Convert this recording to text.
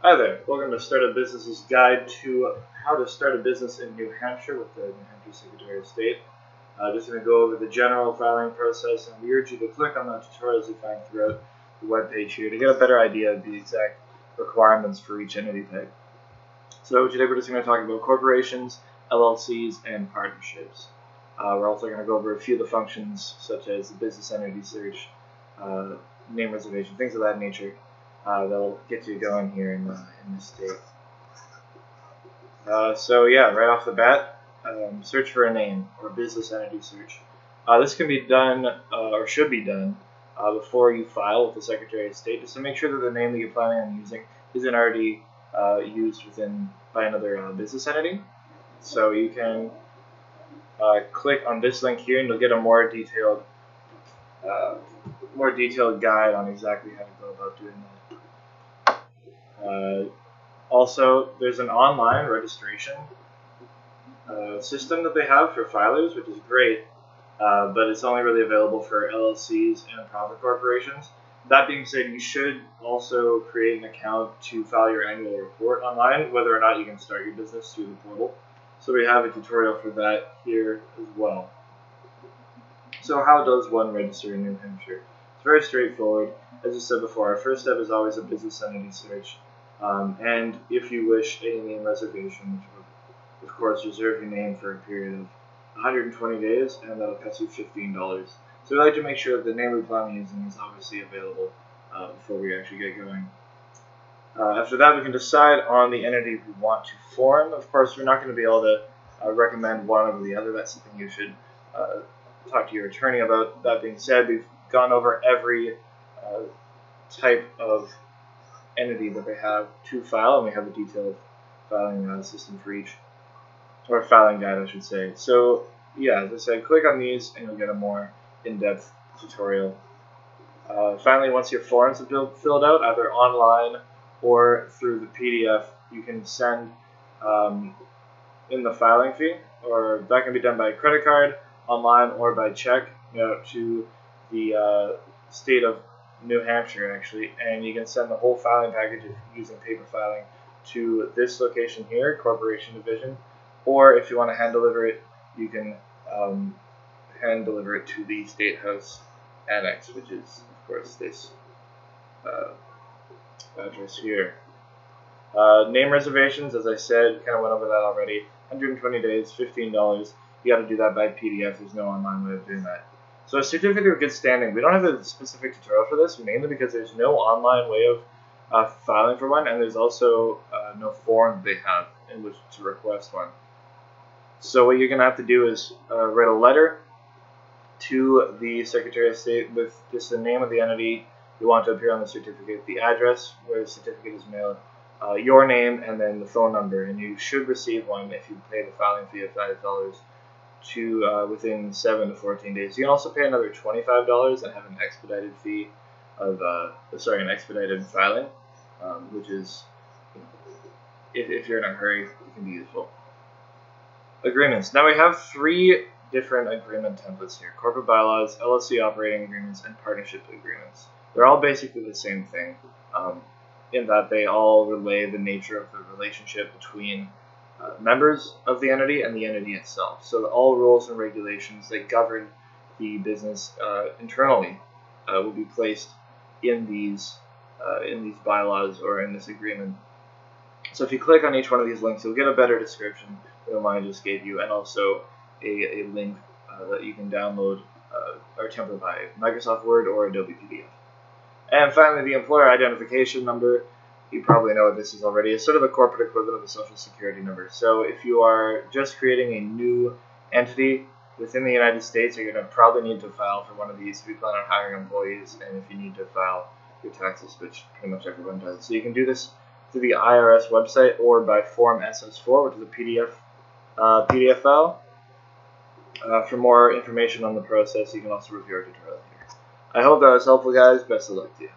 Hi there, welcome to Startup Business's Guide to how to start a business in New Hampshire with the New Hampshire Secretary of State. Just going to go over the general filing process, and we urge you to click on the tutorials you find throughout the webpage here to get a better idea of the exact requirements for each entity type. So today we're just going to talk about corporations, LLCs, and partnerships. We're also going to go over a few of the functions such as the business entity search, name reservation, things of that nature. That'll get you going here in this state. So yeah, right off the bat, search for a name or business entity search. This can be done or should be done before you file with the Secretary of State, just to make sure that the name that you're planning on using isn't already used by another business entity. So you can click on this link here, and you'll get a more detailed guide on exactly how to go about doing that. Also, there's an online registration system that they have for filers, which is great, but it's only really available for LLCs and profit corporations. That being said, you should also create an account to file your annual report online, whether or not you can start your business through the portal. So we have a tutorial for that here as well. So how does one register in New Hampshire? It's very straightforward. As I said before, our first step is always a business entity search. And if you wish, a name reservation, which will, of course, reserve your name for a period of 120 days, and that'll cost you $15. So we like to make sure that the name we plan on using is obviously available before we actually get going. After that, we can decide on the entity we want to form. Of course, we're not going to be able to recommend one over the other. That's something you should talk to your attorney about. That being said, we've gone over every type of entity that they have to file, and we have a detailed filing system for each, or filing guide, I should say. So yeah, as I said, click on these and you'll get a more in-depth tutorial. Finally, once your forms have been filled out, either online or through the PDF, you can send in the filing fee, or that can be done by credit card, online, or by check to the state of New Hampshire, actually, and you can send the whole filing package using paper filing to this location here, Corporation Division, or if you want to hand deliver it, you can hand deliver it to the State House Annex, which is, of course, this address here. Name reservations, as I said, kind of went over that already. 120 days, $15. You got to do that by PDF. There's no online way of doing that. So a certificate of good standing, we don't have a specific tutorial for this, mainly because there's no online way of filing for one, and there's also no form they have in which to request one. So what you're going to have to do is write a letter to the Secretary of State with just the name of the entity you want to appear on the certificate, the address where the certificate is mailed, your name, and then the phone number, and you should receive one if you pay the filing fee of $5 within 7 to 14 days. You can also pay another $25 and have an expedited fee of an expedited filing, which is, if you're in a hurry, it can be useful. Agreements. Now we have 3 different agreement templates here: corporate bylaws, LLC operating agreements, and partnership agreements. They're all basically the same thing, in that they all relay the nature of the relationship between members of the entity and the entity itself. So all rules and regulations that govern the business internally will be placed in these bylaws or in this agreement. So if you click on each one of these links, you'll get a better description than the one I just gave you, and also a link that you can download our template by Microsoft Word or Adobe PDF. And finally, the employer identification number. You probably know what this is already. It's sort of the corporate equivalent of the Social Security number. So if you are just creating a new entity within the United States, you're going to probably need to file for one of these if you plan on hiring employees, and if you need to file your taxes, which pretty much everyone does. So you can do this through the IRS website or by Form SS4, which is a PDF file. For more information on the process, you can also review our tutorial here. I hope that was helpful, guys. Best of luck to you.